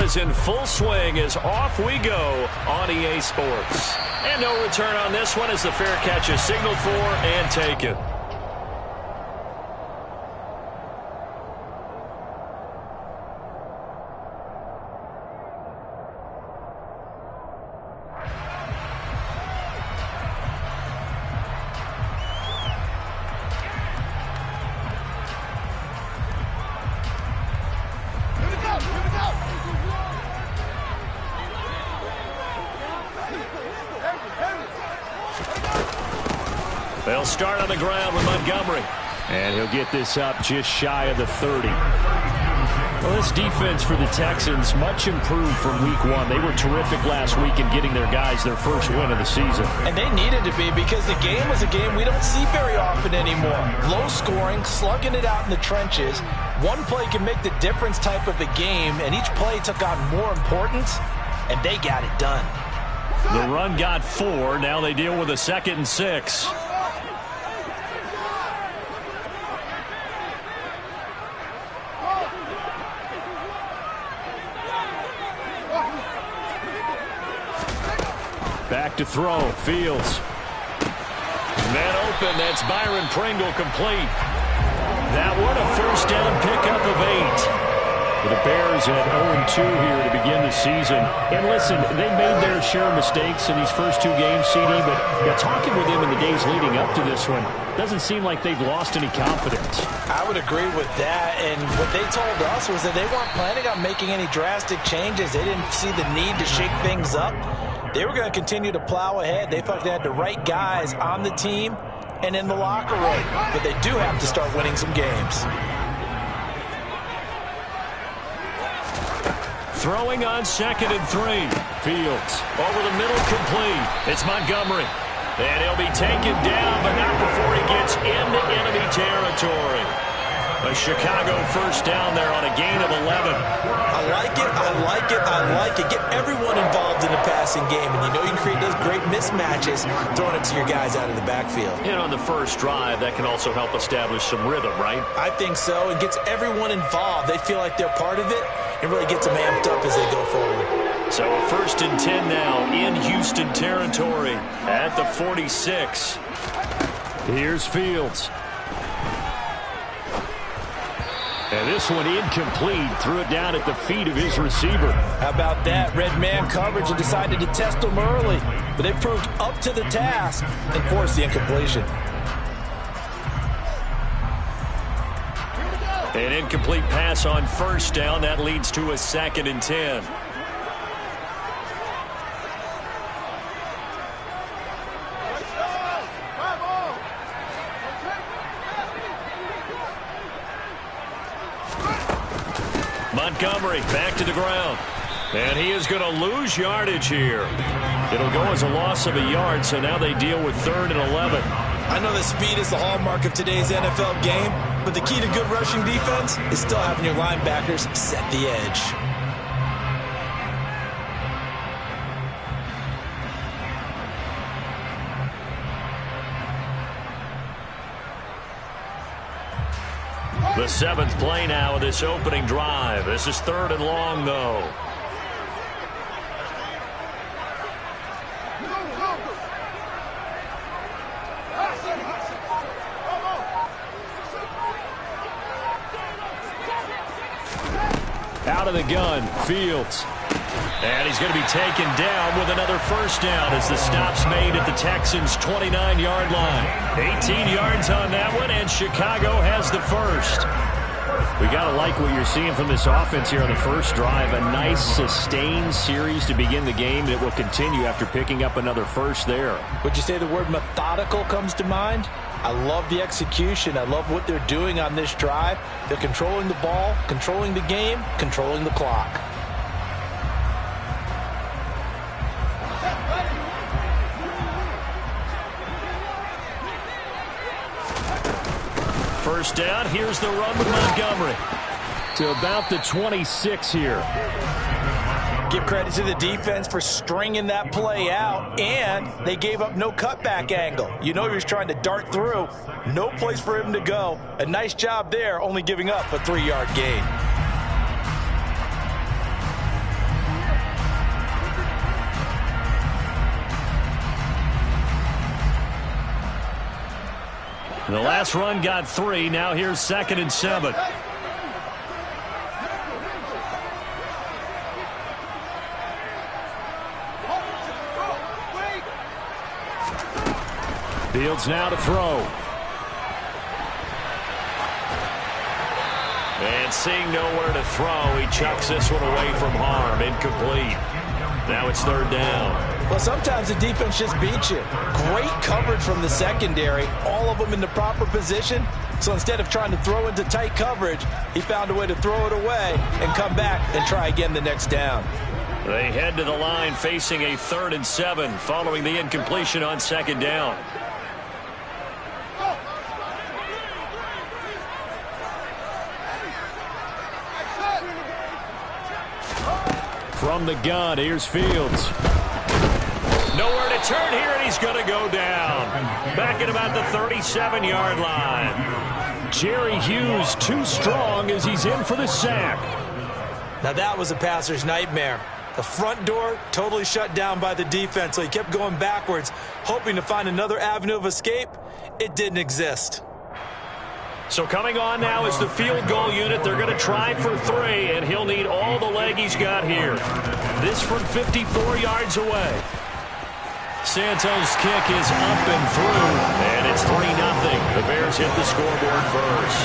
is in full swing as off we go on EA Sports. And no return on this one as the fair catch is signaled for and taken. They'll start on the ground with Montgomery. And he'll get this up just shy of the 30. Well, this defense for the Texans, much improved from week one. They were terrific last week in getting their guys their first win of the season. And they needed to be because the game was a game we don't see very often anymore. Low scoring, slugging it out in the trenches. One play can make the difference type of a game, and each play took on more importance, and they got it done. The run got 4. Now they deal with a 2nd and 6. Back to throw. Fields. Man open. That's Byron Pringle complete. That one a first down pickup of 8. For the Bears at 0-2 here to begin the season. And listen, they made their share of mistakes in these first 2 games, CD, but talking with them in the days leading up to this one, doesn't seem like they've lost any confidence. I would agree with that, and what they told us was that they weren't planning on making any drastic changes. They didn't see the need to shake things up. They were going to continue to plow ahead. They felt they had the right guys on the team and in the locker room. But they do have to start winning some games. Throwing on 2nd and 3. Fields over the middle complete. It's Montgomery. And he'll be taken down, but not before he gets into enemy territory. A Chicago first down there on a gain of 11. I like it, I like it, I like it. Get everyone involved in the passing game, and you know you can create those great mismatches throwing it to your guys out of the backfield. And on the first drive, that can also help establish some rhythm, right? I think so. It gets everyone involved. They feel like they're part of it, and really gets them amped up as they go forward. So a 1st and 10 now in Houston territory at the 46. Here's Fields. And this one incomplete. Threw it down at the feet of his receiver. How about that? Red man coverage and decided to test him early. But they proved up to the task and forced the incompletion. An incomplete pass on first down. That leads to a 2nd and 10. Montgomery back to the ground. And he is going to lose yardage here. It'll go as a loss of a yard, so now they deal with 3rd and 11. I know that speed is the hallmark of today's NFL game, but the key to good rushing defense is still having your linebackers set the edge. The 7th play now of this opening drive. This is 3rd and long, though. Out of the gun, Fields. And he's going to be taken down with another first down as the stop's made at the Texans' 29-yard line. 18 yards on that one, and Chicago has the first. We got to like what you're seeing from this offense here on the first drive. A nice, sustained series to begin the game that will continue after picking up another first there. Would you say the word methodical comes to mind? I love the execution. I love what they're doing on this drive. They're controlling the ball, controlling the game, controlling the clock. First down, here's the run with Montgomery. To about the 26 here. Give credit to the defense for stringing that play out, and they gave up no cutback angle. You know he was trying to dart through. No place for him to go. A nice job there, only giving up a 3-yard gain. The last run got 3. Now here's 2nd and 7. Fields now to throw. And seeing nowhere to throw, he chucks this one away from harm. Incomplete. Now it's 3rd down. Well, sometimes the defense just beats you. Great coverage from the secondary. All of them in the proper position. So instead of trying to throw into tight coverage, he found a way to throw it away and come back and try again the next down. They head to the line facing a 3rd and 7 following the incompletion on 2nd down. From the gun, here's Fields. Nowhere to turn here, and he's going to go down. Back at about the 37-yard line. Jerry Hughes too strong as he's in for the sack. Now that was a passer's nightmare. The front door totally shut down by the defense, so he kept going backwards, hoping to find another avenue of escape. It didn't exist. So coming on now is the field goal unit. They're going to try for 3, and he'll need all the leg he's got here. This from 54 yards away. Santos' kick is up and through, and it's 3-0. The Bears hit the scoreboard first.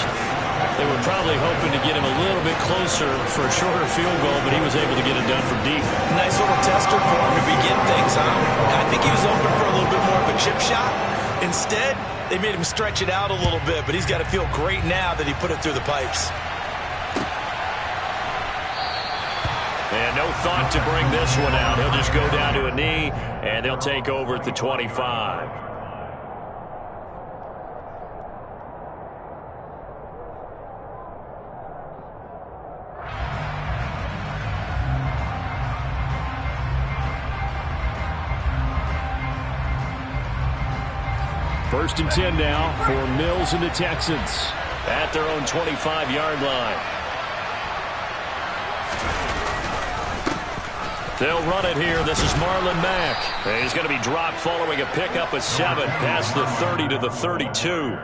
They were probably hoping to get him a little bit closer for a shorter field goal, but he was able to get it done from deep. Nice little tester for him to begin things, huh? I think he was open for a little bit more of a chip shot. Instead, they made him stretch it out a little bit, but he's got to feel great now that he put it through the pipes. And no thought to bring this one out. He'll just go down to a knee, and they'll take over at the 25. First and 10 now for Mills and the Texans at their own 25-yard line. They'll run it here. This is Marlon Mack. And he's going to be dropped following a pickup of 7 past the 30 to the 32.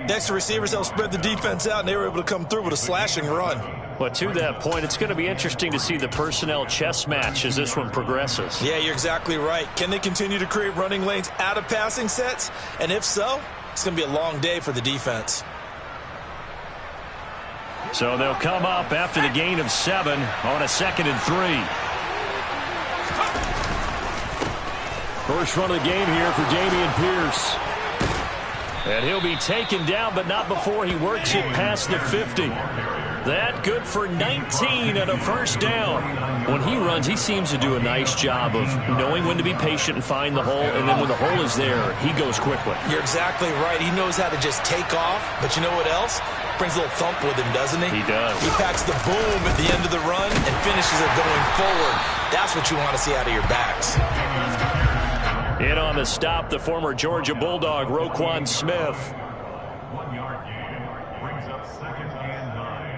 Next to receivers, they'll spread the defense out, and they were able to come through with a slashing run. But to that point, it's going to be interesting to see the personnel chess match as this one progresses. Yeah, you're exactly right. Can they continue to create running lanes out of passing sets? And if so, it's going to be a long day for the defense. So they'll come up after the gain of 7 on a 2nd and 3. First run of the game here for Dameon Pierce. And he'll be taken down, but not before he works it past the 50. That good for 19 and a first down. When he runs, he seems to do a nice job of knowing when to be patient and find the hole, and then when the hole is there, he goes quickly. You're exactly right. He knows how to just take off, but you know what else? Brings a little thump with him, doesn't he? He does. He packs the boom at the end of the run and finishes it going forward. That's what you want to see out of your backs. In on the stop, the former Georgia Bulldog, Roquan Smith. 1 yard gain brings up 2nd and 9.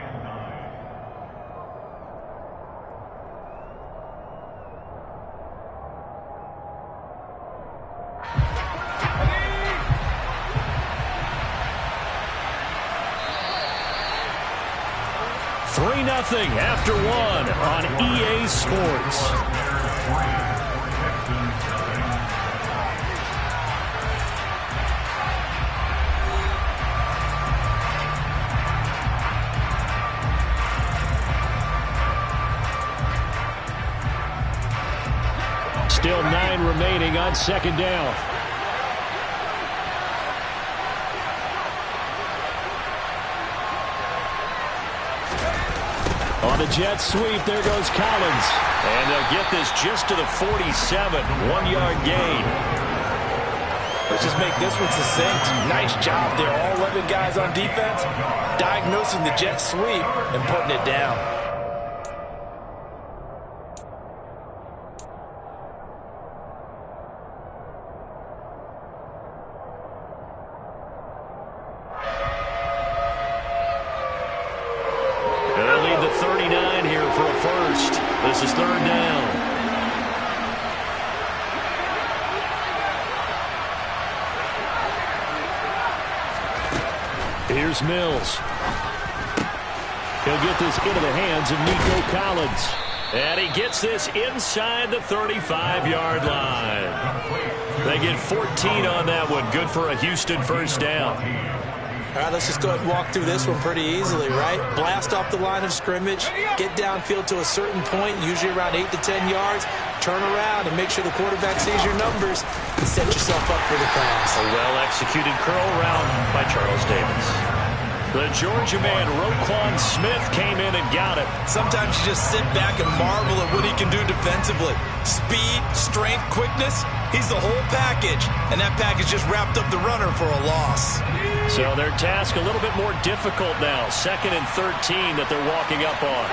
Three 3-0 after 1 on EA Sports. Still 9 remaining on 2nd down. On a jet sweep, there goes Collins. And they'll get this just to the 47, 1-yard gain. Let's just make this one succinct. Nice job there. All 11 guys on defense diagnosing the jet sweep and putting it down. They'll lead the 39 here for a first. This is 3rd down. Here's Mills. He'll get this into the hands of Nico Collins. And he gets this inside the 35-yard line. They get 14 on that one. Good for a Houston first down. All right, let's just go ahead and walk through this one pretty easily, right? Blast off the line of scrimmage, get downfield to a certain point, usually around 8 to 10 yards, turn around and make sure the quarterback sees your numbers and set yourself up for the pass. A well-executed curl route by Charles Davis. The Georgia man, Roquan Smith, came in and got it. Sometimes you just sit back and marvel at what he can do defensively. Speed, strength, quickness, he's the whole package. And that package just wrapped up the runner for a loss. So their task a little bit more difficult now. 2nd and 13 that they're walking up on.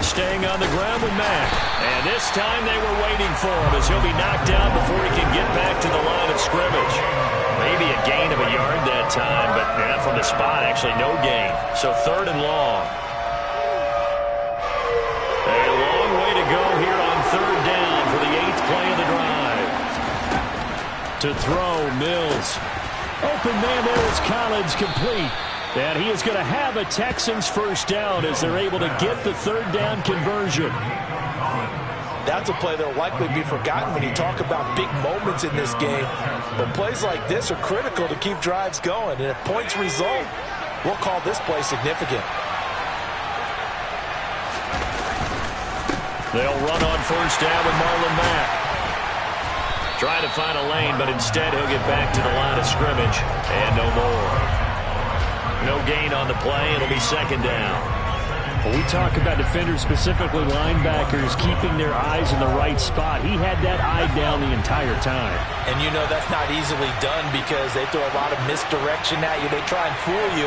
Staying on the ground with Mack. And this time they were waiting for him as he'll be knocked down before he can get back to the line of scrimmage. Maybe a gain of a yard that time, but from the spot, actually no gain. So 3rd and long. A long way to go here on 3rd down for the 8th play of the drive. To throw, Mills. Open man there is Collins, complete. And he is going to have a Texans first down as they're able to get the 3rd down conversion. That's a play that will likely be forgotten when you talk about big moments in this game. But plays like this are critical to keep drives going. And if points result, we'll call this play significant. They'll run on first down with Marlon Mack. Trying to find a lane, but instead he'll get back to the line of scrimmage. And no more. No gain on the play. It'll be 2nd down. When we talk about defenders, specifically linebackers, keeping their eyes in the right spot, he had that eye down the entire time. And you know that's not easily done because they throw a lot of misdirection at you. They try and fool you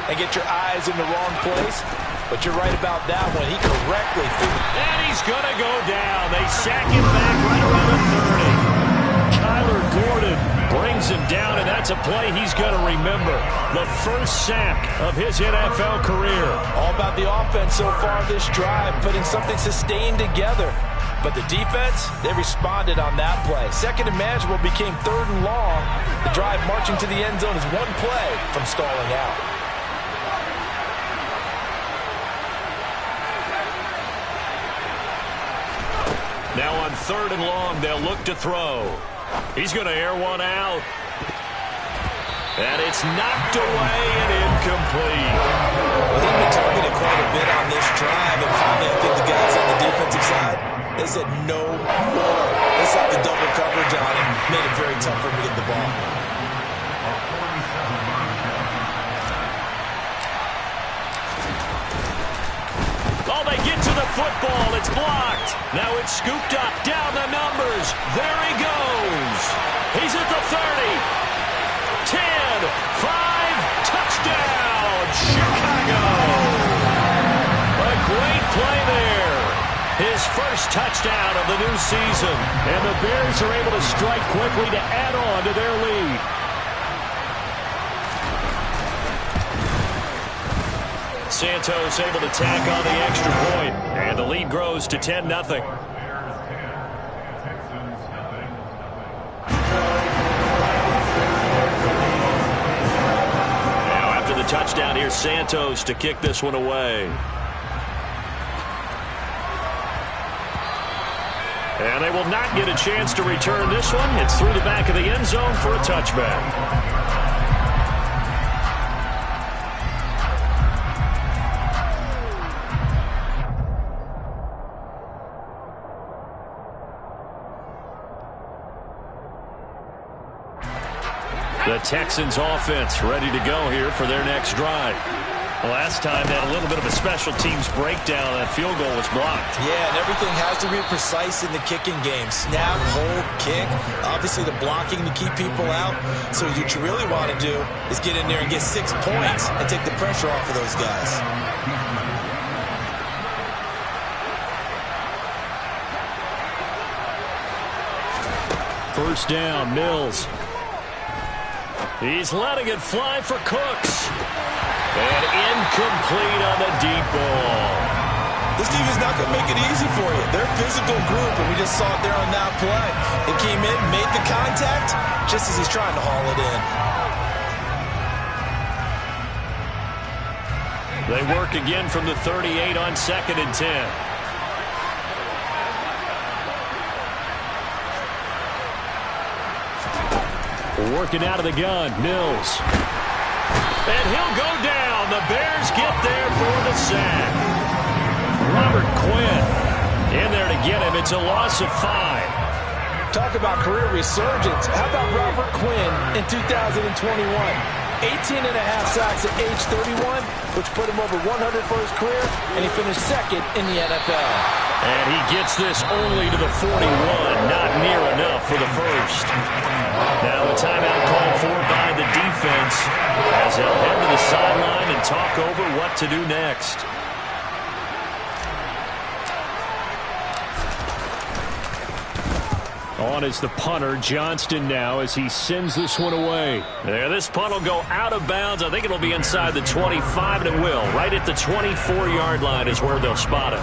and get your eyes in the wrong place. But you're right about that one. He correctly figured. And he's going to go down. They sack him back right around the 30. Kyler Gordon brings him down, and that's a play he's going to remember. The first sack of his NFL career. All about the offense so far this drive, putting something sustained together. But the defense, they responded on that play. 2nd and manageable became 3rd and long. The drive marching to the end zone is one play from stalling out. Now on 3rd and long, they'll look to throw. He's going to air one out. And it's knocked away and incomplete. Well, he's been targeted quite a bit on this drive. And finally, I think the guys on the defensive side, they said no more. They slapped the double coverage on him. Made it very tough for him to get the ball. Oh, they get to the football. It's blocked. Now it's scooped up. Down the numbers. There he goes. He's at the 30. 10, 5, touchdown, Chicago. A great play there. His first touchdown of the new season. And the Bears are able to strike quickly to add on to their lead. Santos able to tack on the extra point. And the lead grows to 10-0. Touchdown here, Santos to kick this one away. And they will not get a chance to return this one. It's through the back of the end zone for a touchback. The Texans offense ready to go here for their next drive. Last time they had a little bit of a special teams breakdown. That field goal was blocked. Yeah, and everything has to be precise in the kicking game. Snap, hold, kick. Obviously the blocking to keep people out. So what you really want to do is get in there and get 6 points and take the pressure off of those guys. First down, Mills. He's letting it fly for Cooks. And incomplete on the deep ball. This team is not going to make it easy for you. They're a physical group, and we just saw it there on that play. It came in, made the contact, just as he's trying to haul it in. They work again from the 38 on 2nd and 10. Working out of the gun, Mills. And he'll go down. The Bears get there for the sack. Robert Quinn in there to get him. It's a loss of 5. Talk about career resurgence. How about Robert Quinn in 2021? 18 and a half sacks at age 31, which put him over 100 for his career, and he finished 2nd in the NFL. And he gets this only to the 41, not near enough for the first. Now a timeout called for by the defense as they'll head to the sideline and talk over what to do next. On is the punter, Johnston now, as he sends this one away. There, this punt will go out of bounds. I think it'll be inside the 25, and it will. Right at the 24-yard line is where they'll spot it.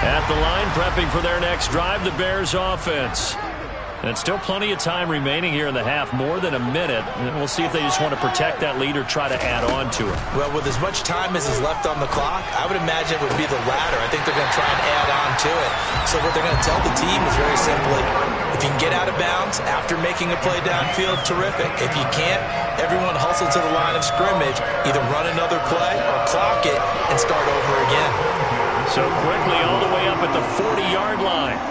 At the line, prepping for their next drive, the Bears offense. And still plenty of time remaining here in the half, more than a minute. And we'll see if they just want to protect that lead or try to add on to it. Well, with as much time as is left on the clock, I would imagine it would be the latter. I think they're going to try and add on to it. So what they're going to tell the team is very simply, if you can get out of bounds after making a play downfield, terrific. If you can't, everyone hustle to the line of scrimmage, either run another play or clock it and start over again. So quickly all the way up at the 40-yard line.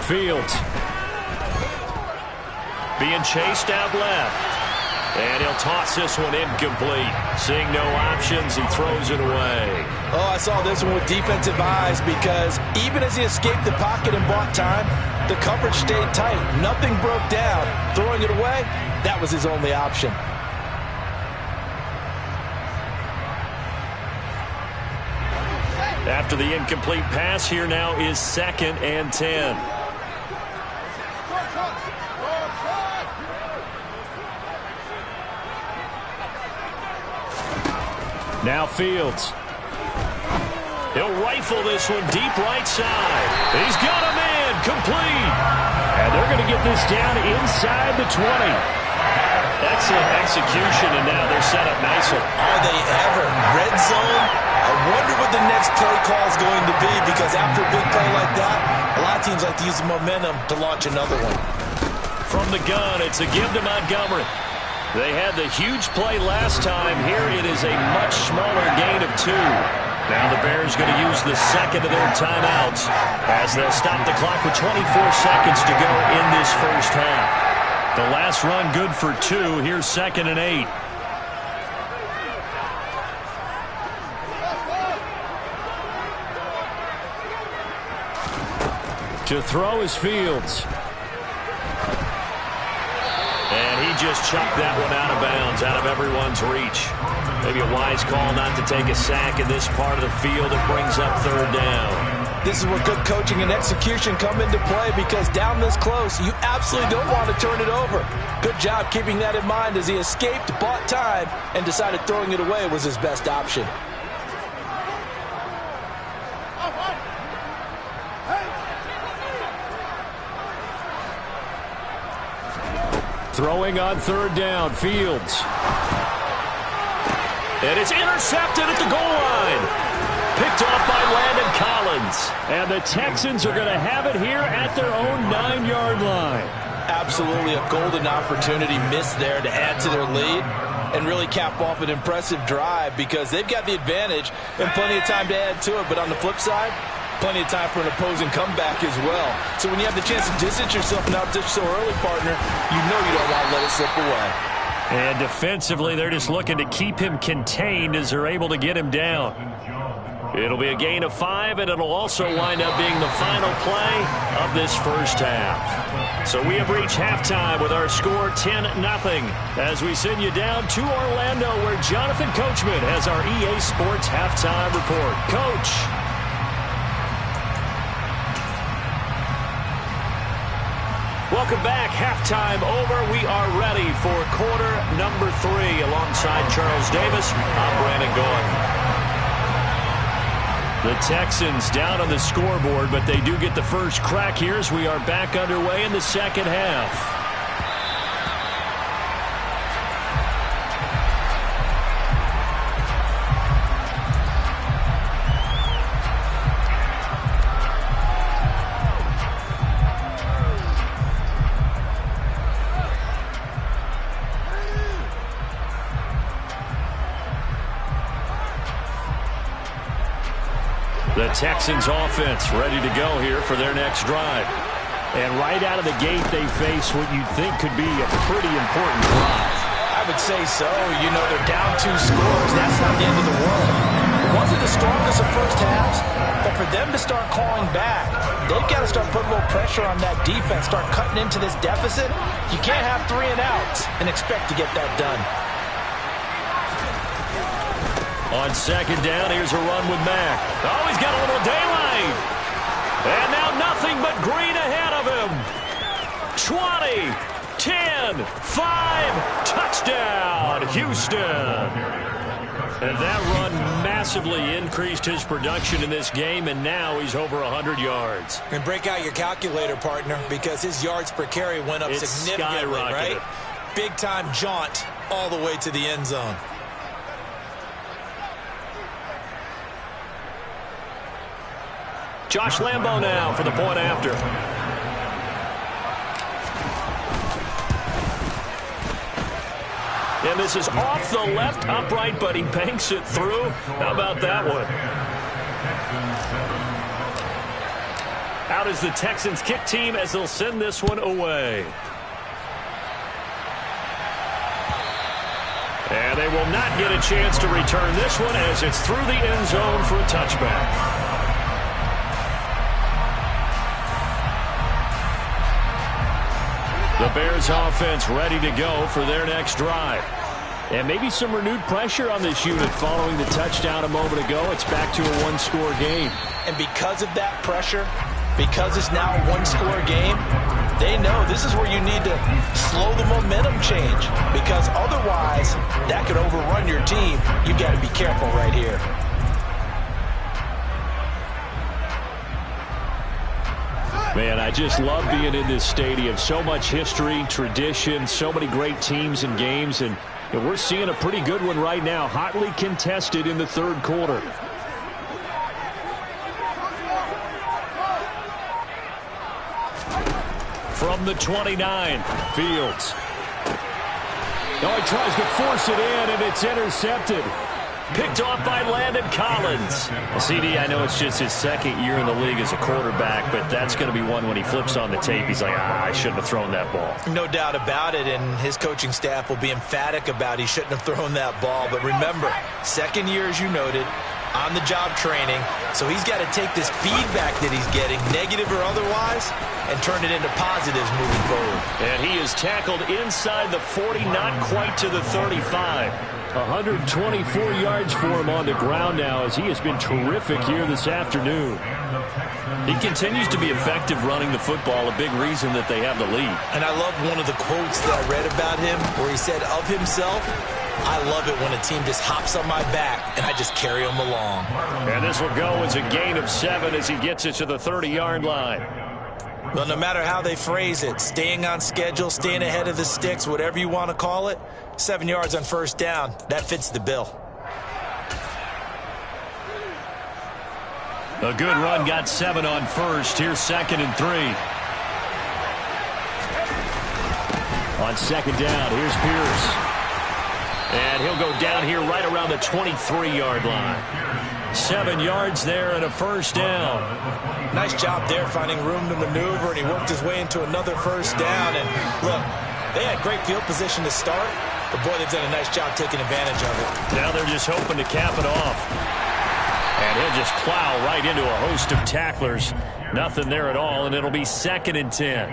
Fields being chased out left, and he'll toss this one incomplete. Seeing no options, he throws it away. Oh, I saw this one with defensive eyes, because even as he escaped the pocket and bought time, the coverage stayed tight. Nothing broke down. Throwing it away, that was his only option. After the incomplete pass, here now is 2nd and 10. Now Fields. He'll rifle this one deep right side. He's got him in. Complete. And they're going to get this down inside the 20. Excellent execution, and now they're set up nicely. Are they ever? Red zone? I wonder what the next play call is going to be, because after a big play like that, a lot of teams like to use the momentum to launch another one. From the gun, it's a give to Montgomery. They had the huge play last time. Here it is a much smaller gain of 2. Now the Bears going to use the second of their timeouts as they'll stop the clock with 24 seconds to go in this first half. The last run good for 2. Here's 2nd and 8. To throw is Fields. And he just chucked that one out of bounds, out of everyone's reach. Maybe a wise call not to take a sack in this part of the field. It brings up 3rd down. This is where good coaching and execution come into play, because down this close, you absolutely don't want to turn it over. Good job keeping that in mind as he escaped, bought time, and decided throwing it away was his best option. Throwing on 3rd down, Fields. And it's intercepted at the goal line. Picked off by Landon Collins. And the Texans are going to have it here at their own 9-yard line. Absolutely a golden opportunity missed there to add to their lead and really cap off an impressive drive, because they've got the advantage and plenty of time to add to it. But on the flip side, plenty of time for an opposing comeback as well. So when you have the chance to distance yourself and out dish so early, partner, you know you don't want to let it slip away. And defensively, they're just looking to keep him contained as they're able to get him down. It'll be a gain of 5, and it'll also wind up being the final play of this first half. So we have reached halftime with our score 10-0 as we send you down to Orlando, where Jonathan Coachman has our EA Sports halftime report. Coach. Welcome back. Halftime over. We are ready for quarter number 3. Alongside Charles Davis, I'm Brandon Gaudin. The Texans down on the scoreboard, but they do get the first crack here as we are back underway in the second half. The Texans offense ready to go here for their next drive. And right out of the gate, they face what you'd think could be a pretty important drive. I would say so. You know, they're down 2 scores. That's not the end of the world. It wasn't the strongest of first halves, but for them to start calling back, they've got to start putting a little pressure on that defense, start cutting into this deficit. You can't have 3 and outs and expect to get that done. On second down, here's a run with Mack. Oh, he's got a little daylight. And now nothing but green ahead of him. 20, 10, 5, touchdown, Houston. And that run massively increased his production in this game, and now he's over 100 yards. And break out your calculator, partner, because his yards per carry went up significantly, right? Big-time jaunt all the way to the end zone. Josh Lambo now for the point after. And this is off the left upright, but he banks it through. How about that one? Out is the Texans kick team as they'll send this one away. And they will not get a chance to return this one as it's through the end zone for a touchback. The Bears offense ready to go for their next drive. And maybe some renewed pressure on this unit following the touchdown a moment ago. It's back to a 1-score game. And because of that pressure, because it's now a 1-score game, they know this is where you need to slow the momentum change, because otherwise that could overrun your team. You've got to be careful right here. Man, I just love being in this stadium. So much history, tradition, so many great teams and games, and we're seeing a pretty good one right now, hotly contested in the third quarter. From the 29, Fields. Oh, he tries to force it in, and it's intercepted. Picked off by Landon Collins. Well, CD, I know it's just his second year in the league as a quarterback, but that's going to be one when he flips on the tape. He's like, I shouldn't have thrown that ball. No doubt about it, and his coaching staff will be emphatic about he shouldn't have thrown that ball. But remember, second year, as you noted, on-the-job training, so he's got to take this feedback that he's getting, negative or otherwise, and turn it into positives moving forward. And he is tackled inside the 40, not quite to the 35. 124 yards for him on the ground now, as he has been terrific here this afternoon. He continues to be effective running the football, a big reason that they have the lead. And I love one of the quotes that I read about him where he said of himself, I love it when a team just hops on my back and I just carry them along. And this will go as a gain of 7 as he gets it to the 30-yard line. Well, no matter how they phrase it, staying on schedule, staying ahead of the sticks, whatever you want to call it, 7 yards on first down, that fits the bill. A good run, got 7 on first. Here's 2nd and 3. On second down, here's Pierce. And he'll go down here right around the 23-yard line. 7 yards there and a first down. Nice job there finding room to maneuver, and he worked his way into another first down. And look, they had great field position to start, but boy, they've done a nice job taking advantage of it. Now they're just hoping to cap it off. And he'll just plow right into a host of tacklers. Nothing there at all, and it'll be 2nd and 10.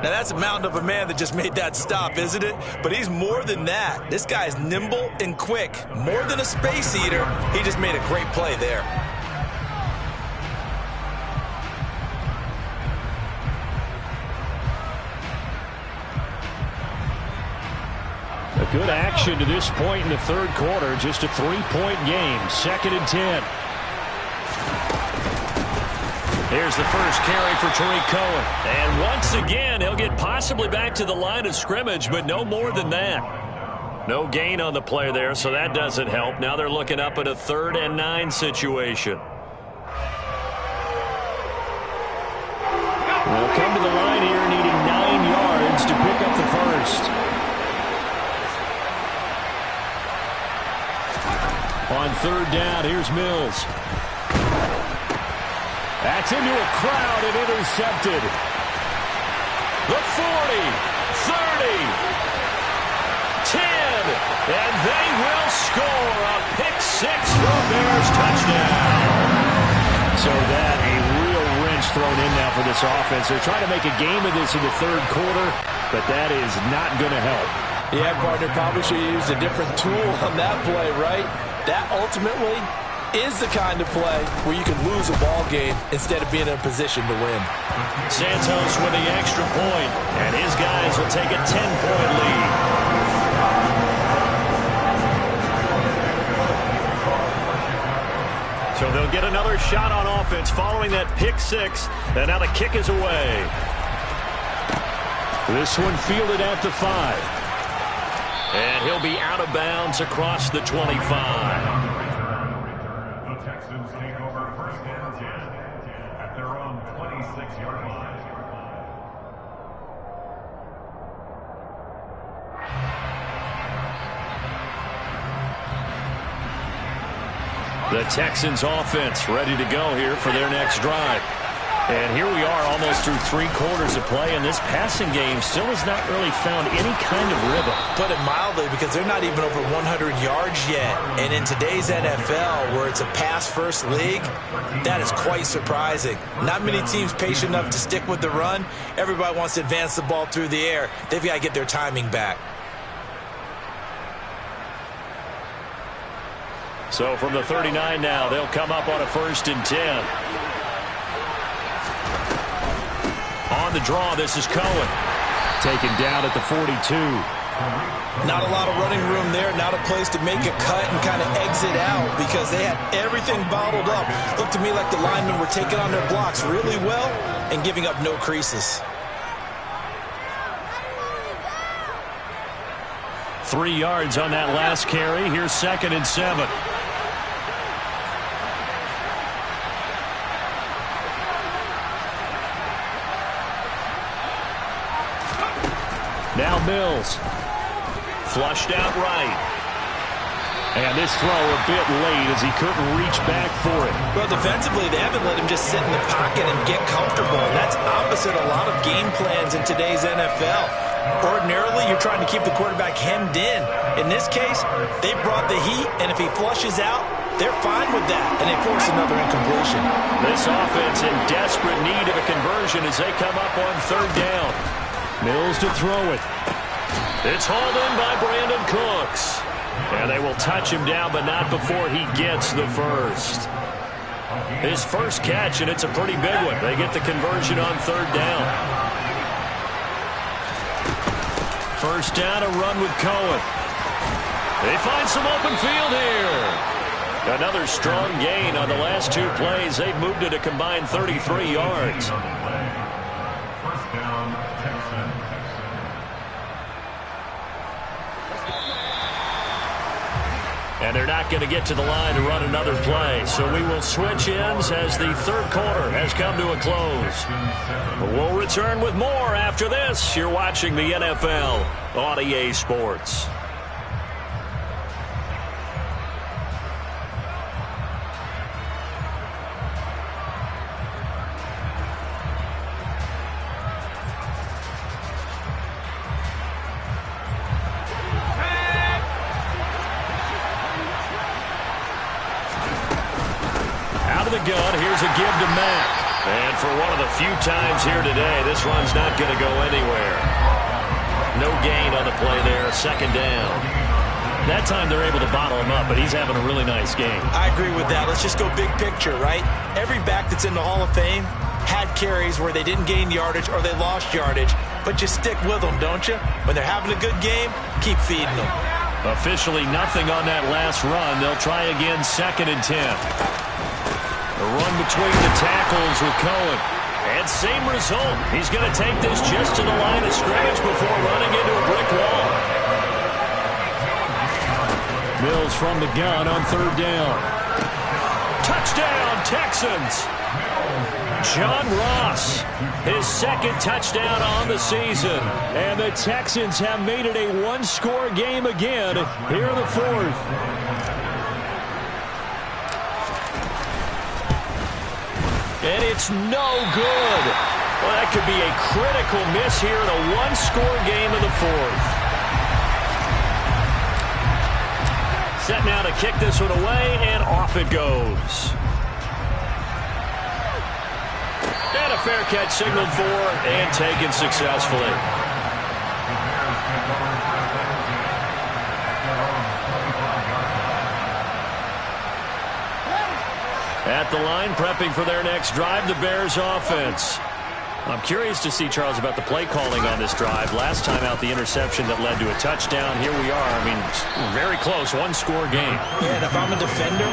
Now, that's a mountain of a man that just made that stop, isn't it? But he's more than that. This guy's nimble and quick. More than a space eater, he just made a great play there. A good action to this point in the third quarter. Just a 3-point game. 2nd and 10. Here's the first carry for Tariq Cohen. And once again, he'll get possibly back to the line of scrimmage, but no more than that. No gain on the play there, so that doesn't help. Now they're looking up at a 3rd and 9 situation. They'll come to the line here needing 9 yards to pick up the first. On 3rd down, here's Mills. That's into a crowd and intercepted. The 40, 30, 10, and they will score a pick-6 for a Bears touchdown. So that a real wrench thrown in now for this offense. They're trying to make a game of this in the 3rd quarter, but that is not going to help. Yeah, partner, probably should have used a different tool on that play, right? That ultimately is the kind of play where you can lose a ball game instead of being in a position to win. Santos with the extra point, and his guys will take a 10-point lead. So they'll get another shot on offense following that pick-6, and now the kick is away. This one fielded at the 5. And he'll be out of bounds across the 25. Texans take over 1st and 10 at their own 26-yard line. The Texans offense ready to go here for their next drive. And here we are almost through 3 quarters of play, and this passing game still has not really found any kind of rhythm. Put it mildly, because they're not even over 100 yards yet. And in today's NFL, where it's a pass-first league, that is quite surprising. Not many teams patient enough to stick with the run. Everybody wants to advance the ball through the air. They've got to get their timing back. So from the 39 now, they'll come up on a 1st and 10. On the draw, this is Cohen. Taken down at the 42. Not a lot of running room there. Not a place to make a cut and kind of exit out because they had everything bottled up. Looked to me like the linemen were taking on their blocks really well and giving up no creases. 3 yards on that last carry. Here's 2nd and 7. Now Mills. Flushed out right. And this throw a bit late as he couldn't reach back for it. Well, defensively, they haven't let him just sit in the pocket and get comfortable. And that's opposite a lot of game plans in today's NFL. Ordinarily, you're trying to keep the quarterback hemmed in. In this case, they brought the heat, and if he flushes out, they're fine with that, and they force another incompletion. This offense in desperate need of a conversion as they come up on 3rd down. Mills to throw it. It's hauled in by Brandon Cooks. And they will touch him down, but not before he gets the first. His first catch, and it's a pretty big one. They get the conversion on 3rd down. First down, a run with Cohen. They find some open field here. Another strong gain on the last 2 plays. They've moved it a combined 33 yards. First down, Texans. And they're not going to get to the line to run another play. So we will switch ends as the 3rd quarter has come to a close. We'll return with more after this. You're watching the NFL on EA Sports. Gun. Here's a give to Mack. And for one of the few times here today, this run's not going to go anywhere. No gain on the play there. 2nd down. That time they're able to bottle him up, but he's having a really nice game. I agree with that. Let's just go big picture, right? Every back that's in the Hall of Fame had carries where they didn't gain yardage or they lost yardage, but you stick with them, don't you? When they're having a good game, keep feeding them. Officially nothing on that last run. They'll try again 2nd and 10. A run between the tackles with Cohen. And same result. He's going to take this just to the line of scrimmage before running into a brick wall. Mills from the gun on third down. Touchdown, Texans. John Ross, his second touchdown on the season. And the Texans have made it a one-score game again here in the fourth. And it's no good. Well, that could be a critical miss here in a one-score game of the fourth. Set now to kick this one away, and off it goes. And a fair catch signaled for and taken successfully. At the line, prepping for their next drive, the Bears offense. I'm curious to see, Charles, about the play calling on this drive. Last time out, the interception that led to a touchdown. Here we are. I mean, very close, one-score game. Yeah, and if I'm a defender,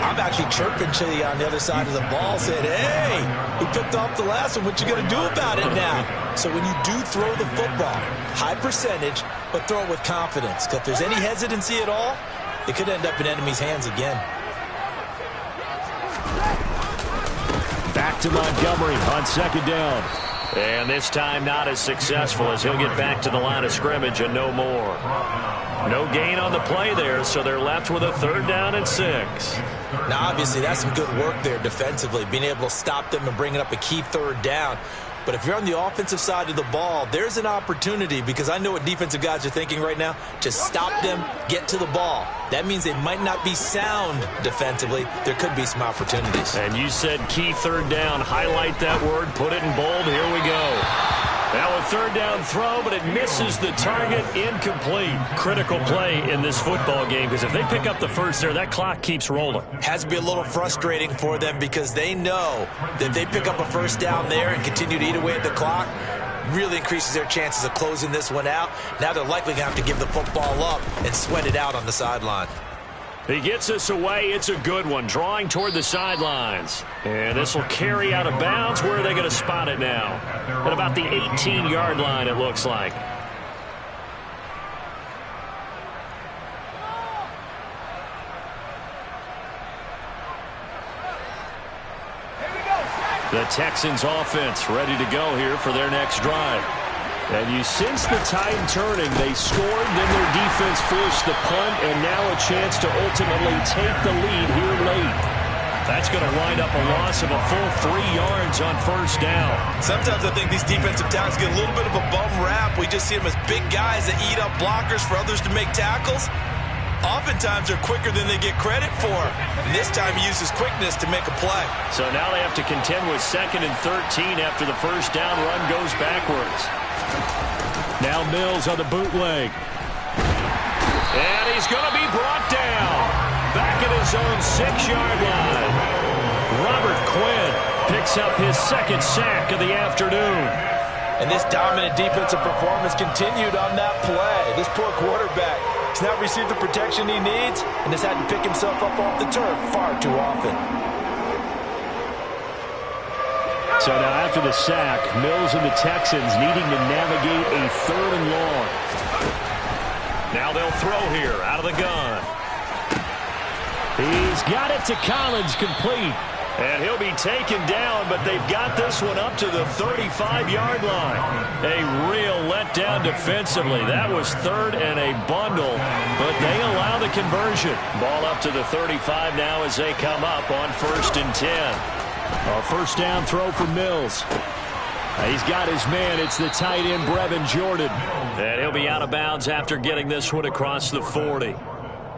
I'm actually chirping Chili on the other side of the ball, said, hey, we picked off the last one. What you going to do about it now? So when you do throw the football, high percentage, but throw it with confidence. Because if there's any hesitancy at all, it could end up in enemy's hands again. Back to Montgomery on second down. And this time not as successful as he'll get back to the line of scrimmage and no more. No gain on the play there, so they're left with a third down and 6. Now, obviously, that's some good work there defensively, being able to stop them and bringing up a key third down. But if you're on the offensive side of the ball, there's an opportunity, because I know what defensive guys are thinking right now. Just stop them, get to the ball. That means they might not be sound defensively. There could be some opportunities. And you said key third down. Highlight that word. Put it in bold. Here we go. Now a third down throw, but it misses the target. Incomplete. Critical play in this football game, because if they pick up the first there, that clock keeps rolling. Has to be a little frustrating for them, because they know that they pick up a first down there and continue to eat away at the clock, really increases their chances of closing this one out. Now they're likely going to have to give the football up and sweat it out on the sideline. He gets us away. It's a good one. Drawing toward the sidelines. And this will carry out of bounds. Where are they going to spot it now? At about the 18-yard line, it looks like. The Texans offense ready to go here for their next drive. And you sense the tide turning. They scored, then their defense forced the punt, and now a chance to ultimately take the lead here late. That's going to wind up a loss of a full 3 yards on first down. Sometimes I think these defensive tackles get a little bit of a bum rap. We just see them as big guys that eat up blockers for others to make tackles. Oftentimes they're quicker than they get credit for. And this time he uses quickness to make a play. So now they have to contend with 2nd and 13 after the first down run goes backwards. Now Mills on the bootleg. And he's going to be brought down. Back at his own 6-yard line. Robert Quinn picks up his second sack of the afternoon. And this dominant defensive performance continued on that play. This poor quarterback has not received the protection he needs and has had to pick himself up off the turf far too often. So now after the sack, Mills and the Texans needing to navigate a 3rd and long. Now they'll throw here out of the gun. He's got it to Collins, complete. And he'll be taken down, but they've got this one up to the 35-yard line. A real letdown defensively. That was 3rd and a bundle, but they allow the conversion. Ball up to the 35 now as they come up on 1st and 10. A first down throw for Mills. He's got his man. It's the tight end, Brevin Jordan. And he'll be out of bounds after getting this one across the 40.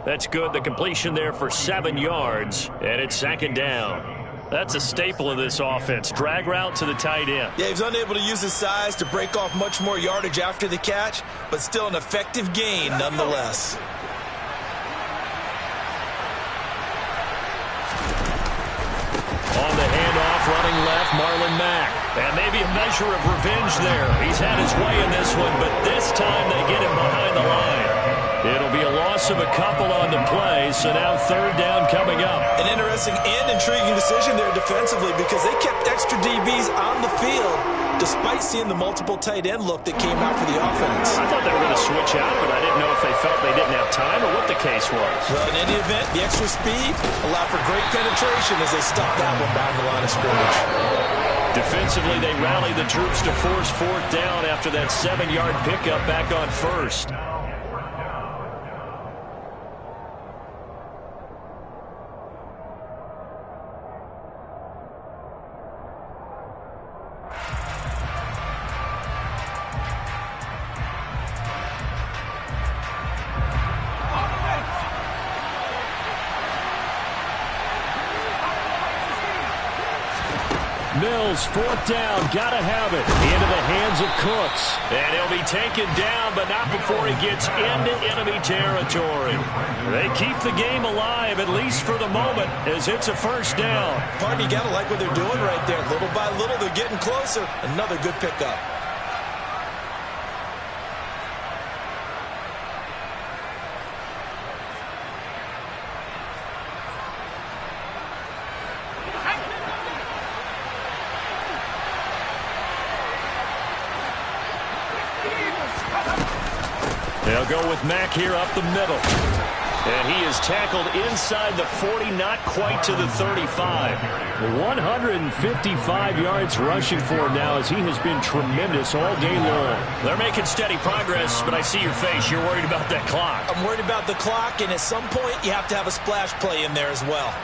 That's good. The completion there for 7 yards, and it's 2nd down. That's a staple of this offense. Drag route to the tight end. Yeah, he was unable to use his size to break off much more yardage after the catch, but still an effective gain nonetheless. On the handoff, running left, Marlon Mack. And maybe a measure of revenge there. He's had his way in this one, but this time they get him behind the line. It'll be a loss loss of a couple on the play, so now third down coming up. An interesting and intriguing decision there defensively because they kept extra DBs on the field despite seeing the multiple tight end look that came out for the offense. I thought they were going to switch out, but I didn't know if they felt they didn't have time or what the case was. Well, in any event, the extra speed allowed for great penetration as they stuffed that one behind the line of scrimmage. Defensively, they rallied the troops to force fourth down after that 7-yard pickup back on first. Mills, fourth down, gotta have it. Into the hands of Cooks. And he'll be taken down, but not before he gets into enemy territory. They keep the game alive, at least for the moment, as it's a first down. Partner, you gotta like what they're doing right there. Little by little, they're getting closer. Another good pickup. They'll go with Mack here up the middle. And he is tackled inside the 40, not quite to the 35. 155 yards rushing for him now as he has been tremendous all game long. They're making steady progress, but I see your face. You're worried about that clock. I'm worried about the clock, and at some point, you have to have a splash play in there as well.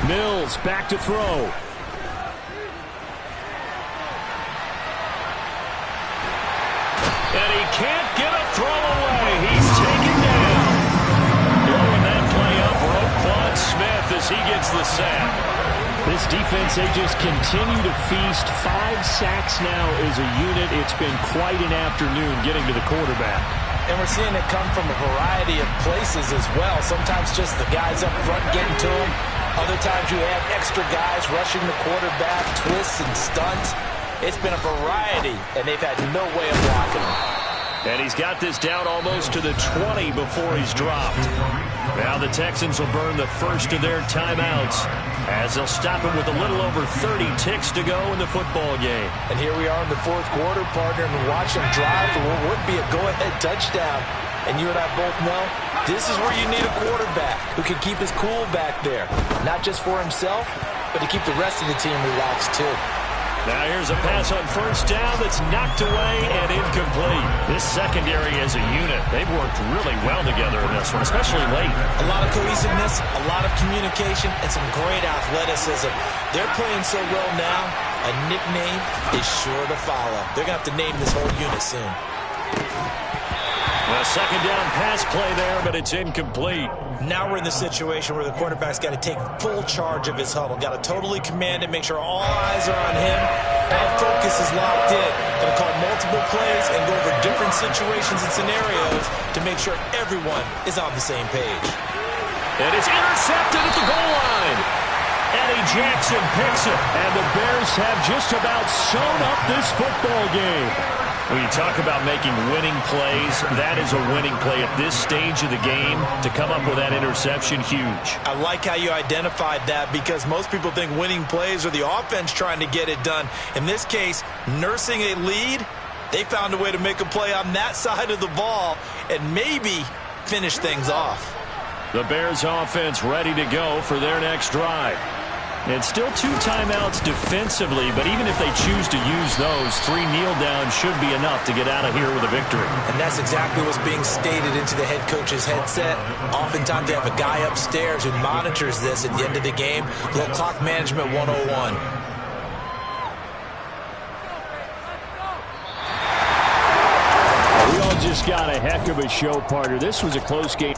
Mills back to throw. And he can't get a throw away. He's taken down. Blowing that play up, Roquan Smith as he gets the sack. This defense, they just continue to feast. 5 sacks now as a unit. It's been quite an afternoon getting to the quarterback. And we're seeing it come from a variety of places as well. Sometimes just the guys up front getting to him. Other times you have extra guys rushing the quarterback, twists and stunts. It's been a variety, and they've had no way of blocking him. And he's got this down almost to the 20 before he's dropped. Now the Texans will burn the first of their timeouts as they'll stop him with a little over 30 ticks to go in the football game. And here we are in the fourth quarter, partner, and watch him drive for what would be a go-ahead touchdown. And you and I both know this is where you need a quarterback who can keep his cool back there. Not just for himself, but to keep the rest of the team relaxed too. Now here's a pass on first down that's knocked away and incomplete. This secondary as a unit, they've worked really well together in this one, especially late. A lot of cohesiveness, a lot of communication, and some great athleticism. They're playing so well now, a nickname is sure to follow. They're going to have to name this whole unit soon. A second down pass play there, but it's incomplete. Now we're in the situation where the quarterback's got to take full charge of his huddle. Got to totally command it, make sure all eyes are on him. All focus is locked in. Going to call multiple plays and go over different situations and scenarios to make sure everyone is on the same page. And it's intercepted at the goal line. Eddie Jackson picks it. And the Bears have just about sewn up this football game. When you talk about making winning plays, that is a winning play at this stage of the game. To come up with that interception, huge. I like how you identified that because most people think winning plays are the offense trying to get it done. In this case, nursing a lead, they found a way to make a play on that side of the ball and maybe finish things off. The Bears offense ready to go for their next drive. And still 2 timeouts defensively, but even if they choose to use those, 3 kneel downs should be enough to get out of here with a victory. And that's exactly what's being stated into the head coach's headset. Oftentimes they have a guy upstairs who monitors this at the end of the game. Little clock management 101. We all just got a heck of a show, partner. This was a close game.